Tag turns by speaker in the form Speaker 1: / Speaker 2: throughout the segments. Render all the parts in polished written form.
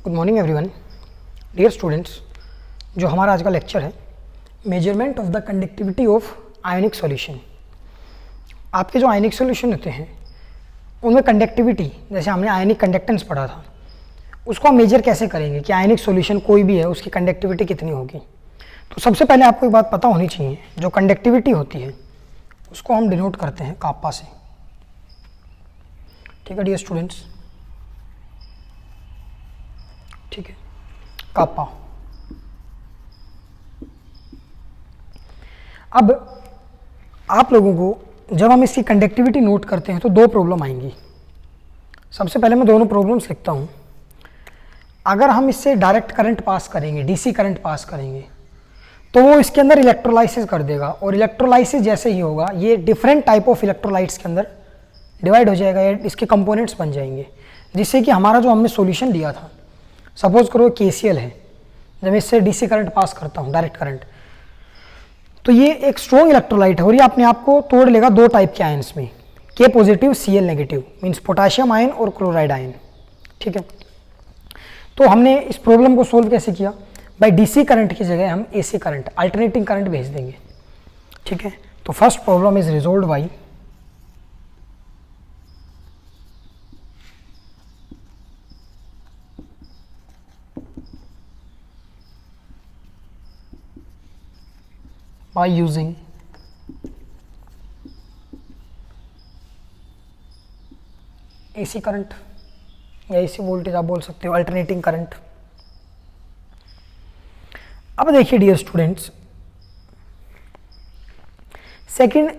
Speaker 1: Good morning everyone, dear students. जो हमारा आज का लेक्चर है measurement of the conductivity of ionic solution. आपके जो आयनिक सॉल्यूशन होते हैं उनमें कंडक्टिविटी, जैसे हमने आयनिक कंडक्टेंस पढ़ा था, उसको हम मेजर कैसे करेंगे कि आयनिक सॉल्यूशन कोई भी है उसकी कंडक्टिविटी कितनी होगी। तो सबसे पहले आपको एक बात पता होनी चाहिए, जो कंडक्टिविटी होती है उसको हम डिनोट करते हैं कापा से। ठीक है डियर स्टूडेंट्स, ठीक है, कापा। अब आप लोगों को जब हम इसकी कंडक्टिविटी नोट करते हैं तो दो प्रॉब्लम आएंगी। सबसे पहले मैं दोनों प्रॉब्लम्स लिखता हूं। अगर हम इससे डायरेक्ट करंट पास करेंगे, डीसी करंट पास करेंगे, तो वो इसके अंदर इलेक्ट्रोलाइसिस कर देगा, और इलेक्ट्रोलाइसिस जैसे ही होगा ये डिफरेंट टाइप ऑफ इलेक्ट्रोलाइट्स के अंदर डिवाइड हो जाएगा, या इसके कंपोनेंट्स बन जाएंगे, जिससे कि हमारा जो हमने सॉल्यूशन लिया था, सपोज करो KCl है, जब मैं इससे डीसी करंट पास करता हूँ, डायरेक्ट करंट, तो ये एक स्ट्रॉन्ग इलेक्ट्रोलाइट है और ये अपने आप को तोड़ लेगा दो टाइप के आयंस में, K positive Cl negative, means potassium ion और क्लोराइड आयन। ठीक है, तो हमने इस प्रॉब्लम को सोल्व कैसे किया, बाय डीसी करंट की जगह हम AC करंट, अल्टरनेटिंग करंट भेज देंगे। ठीक है, तो first problem is resolved by using AC current या AC वोल्टेज आप बोल सकते हो, अल्टरनेटिंग करंट। अब देखिए डियर स्टूडेंट्स, सेकंड,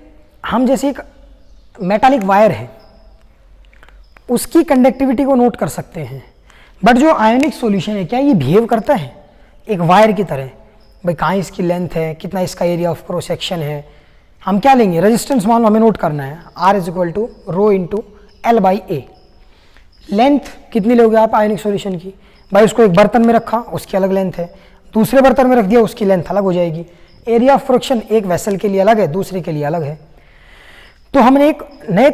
Speaker 1: हम जैसे एक मेटालिक वायर है उसकी कंडक्टिविटी को नोट कर सकते हैं, बट जो आयोनिक सॉल्यूशन है क्या ये बिहेव करता है एक वायर की तरह? भाई कहाँ इसकी लेंथ है, कितना इसका एरिया ऑफ क्रॉस सेक्शन है, हम क्या लेंगे, रेजिस्टेंस मान लो हमें नोट करना है, R is equal to rho into L by A। Length कितनी लोगे आप आयनिक सॉल्यूशन की? भाई उसको एक बर्तन में रखा, उसकी अलग लेंथ है, दूसरे बर्तन में रख दिया, उसकी लेंथ अलग हो जाएगी। एरिया ऑफ फ्रैक्शन एक वेसल के लिए अलग है, दूसरे के लिए अलग है। तो हमने एक नए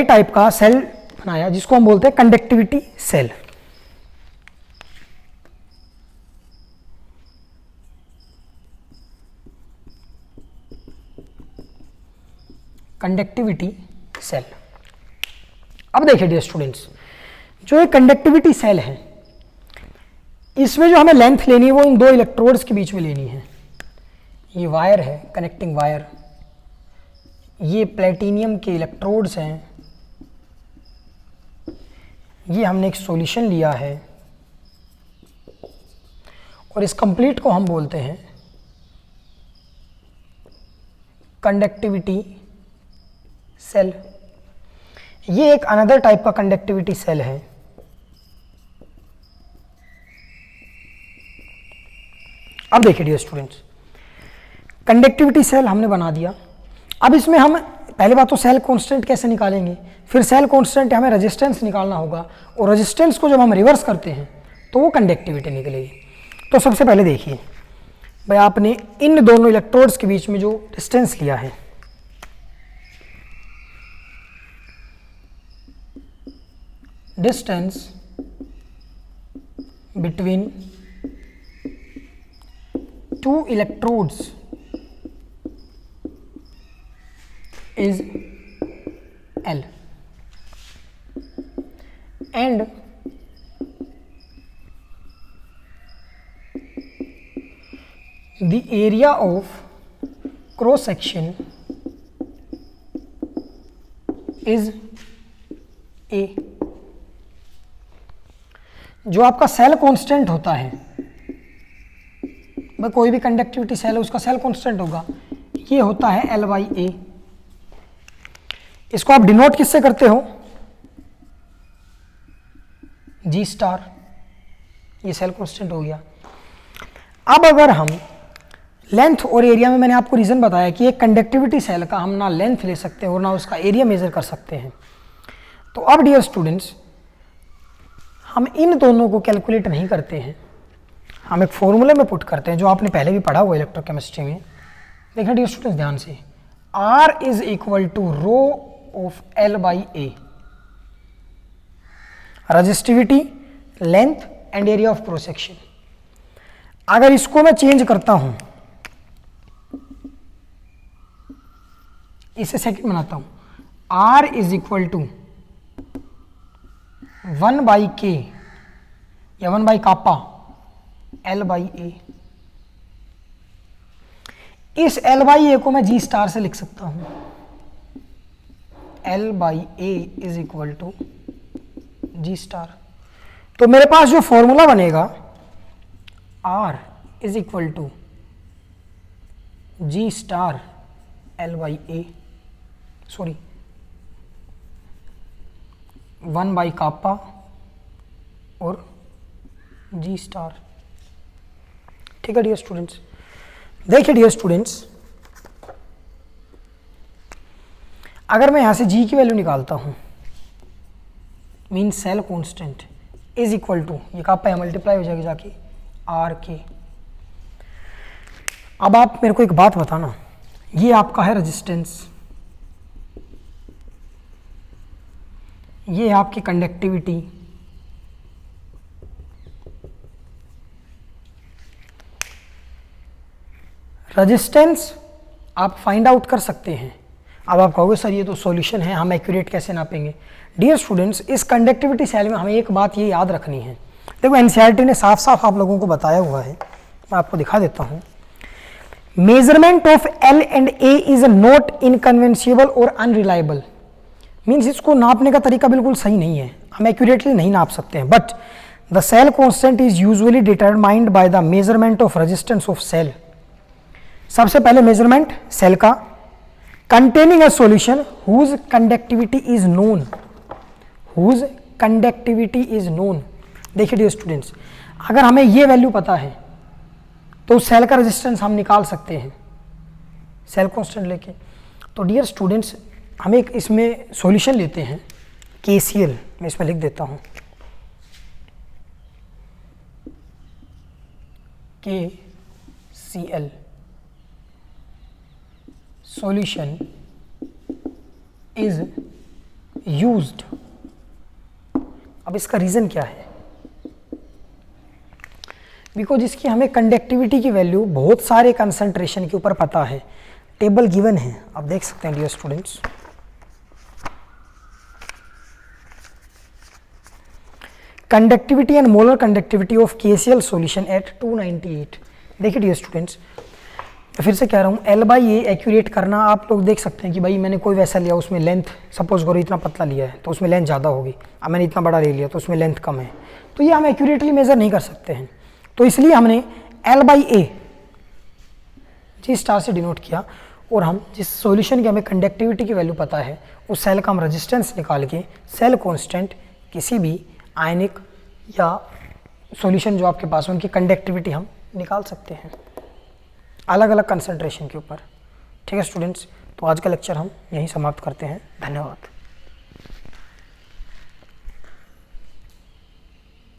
Speaker 1: टाइप का सेल बनाया जिसको हम बोलते हैं कंडक्टिविटी सेल। Conductivity cell. अब देखिए डियर स्टूडेंट्स, जो ये कंडक्टिविटी सेल है इसमें जो हमें लेंथ लेनी है वो इन दो इलेक्ट्रोड्स के बीच में लेनी है। ये वायर है, कनेक्टिंग वायर, ये प्लेटिनियम के इलेक्ट्रोड्स हैं, ये हमने एक सॉल्यूशन लिया है और इस कंप्लीट को हम बोलते हैं कंडक्टिविटी सेल। ये एक अनदर टाइप का कंडक्टिविटी सेल है। अब देखिए डियर स्टूडेंट्स, कंडक्टिविटी सेल हमने बना दिया। अब इसमें हम पहले बात तो सेल कांस्टेंट कैसे निकालेंगे, फिर सेल कांस्टेंट हमें रेजिस्टेंस निकालना होगा, और रेजिस्टेंस को जब हम रिवर्स करते हैं तो वो कंडक्टिविटी निकलेगी। तो सबसे पहले देखिए भाई, आपने इन दोनों इलेक्ट्रोड्स के बीच में जो डिस्टेंस लिया है, distance between two electrodes is L, and the area of cross section is A। जो आपका सेल कांस्टेंट होता है, भाई कोई भी कंडक्टिविटी सेल है उसका सेल कांस्टेंट होगा, ये होता है L बाई A। इसको आप डिनोट किससे करते हो, G स्टार, ये सेल कांस्टेंट हो गया। अब अगर हम लेंथ और एरिया में, मैंने आपको रीजन बताया कि एक कंडक्टिविटी सेल का हम ना लेंथ ले सकते हैं और ना उसका एरिया मेजर कर सकते हैं। तो अब डियर स्टूडेंट्स, हम इन दोनों को कैलकुलेट नहीं करते हैं, हम एक फॉर्मूले में पुट करते हैं जो आपने पहले भी पढ़ा हुआ इलेक्ट्रोकेमिस्ट्री में। देखिए डियर स्टूडेंट्स ध्यान से, R is equal to rho of L by A। Resistivity, length and area of cross section. अगर इसको मैं चेंज करता हूं, इसे सेकंड बनाता हूं, R is equal to 1/k या 1/kappa L/A। इस L/A को मैं G स्टार से लिख सकता हूं, L/A is equal to G star. तो मेरे पास जो फॉर्मूला बनेगा R is equal to G star L/A, sorry 1/kappa और G स्टार। ठीक है डियर स्टूडेंट्स, देखिए डियर स्टूडेंट्स, अगर मैं यहां से G की वैल्यू निकालता हूं, mean cell constant is equal to, ये कापा है मल्टीप्लाई हो जाएगी जाके RK। अब आप मेरे को एक बात बताना, ये आपका है रेजिस्टेंस, ये है आपकी कंडक्टिविटी, रेजिस्टेंस आप फाइंड आउट कर सकते हैं। अब आप कहोगे सर ये तो सॉल्यूशन है, हम एक्यूरेट कैसे नापेंगे? डियर स्टूडेंट्स, इस कंडक्टिविटी सेल में हमें एक बात ये याद रखनी है। देखो एनसीईआरटी ने साफ साफ आप लोगों को बताया हुआ है, मैं आपको दिखा देता हूँ। Measurement of L and A is not inconvenient और अनरिलायबल। मीन्स इसको नापने का तरीका बिल्कुल सही नहीं है, हम एक्यूरेटली नहीं नाप सकते हैं। But the cell constant is usually determined by the measurement of resistance of cell. सबसे पहले मेजरमेंट सेल का, containing a solution whose conductivity is known, whose conductivity is known. देखिए डियर स्टूडेंट्स, अगर हमें ये वैल्यू पता है तो सेल का रेजिस्टेंस हम निकाल सकते हैं सेल कांस्टेंट लेके। तो डियर स्टूडेंट्स, हम एक इसमें सॉल्यूशन लेते हैं, KCl मैं इसमें लिख देता हूं, KCl solution is used। अब इसका रीज़न क्या है? बिकॉज इसकी हमें कंडक्टिविटी की वैल्यू बहुत सारे कंसंट्रेशन के ऊपर पता है, टेबल गिवन है, आप देख सकते हैं dear students. Conductivity and molar conductivity of KCl solution at 298। देखिए डियर स्टूडेंट्स, तो फिर से कह रहा हूँ, L/A एक्यूरेट करना आप लोग देख सकते हैं कि भाई मैंने कोई वैसा लिया, उसमें लेंथ सपोज करो इतना पतला लिया है तो उसमें लेंथ ज़्यादा होगी, अब मैंने इतना बड़ा ले लिया तो उसमें लेंथ कम है, तो ये हम एक्यूरेटली मेजर नहीं कर सकते हैं। तो इसलिए हमने L/A G स्टार से डिनोट किया, और हम जिस सॉल्यूशन की हमें कंडक्टिविटी की वैल्यू पता है उस सेल का हम रेजिस्टेंस निकाल के सेल कांस्टेंट किसी भी आयनिक या सॉल्यूशन जो आपके पास है उनकी कंडक्टिविटी हम निकाल सकते हैं अलग अलग कंसंट्रेशन के ऊपर। ठीक है स्टूडेंट्स, तो आज का लेक्चर हम यहीं समाप्त करते हैं। धन्यवाद।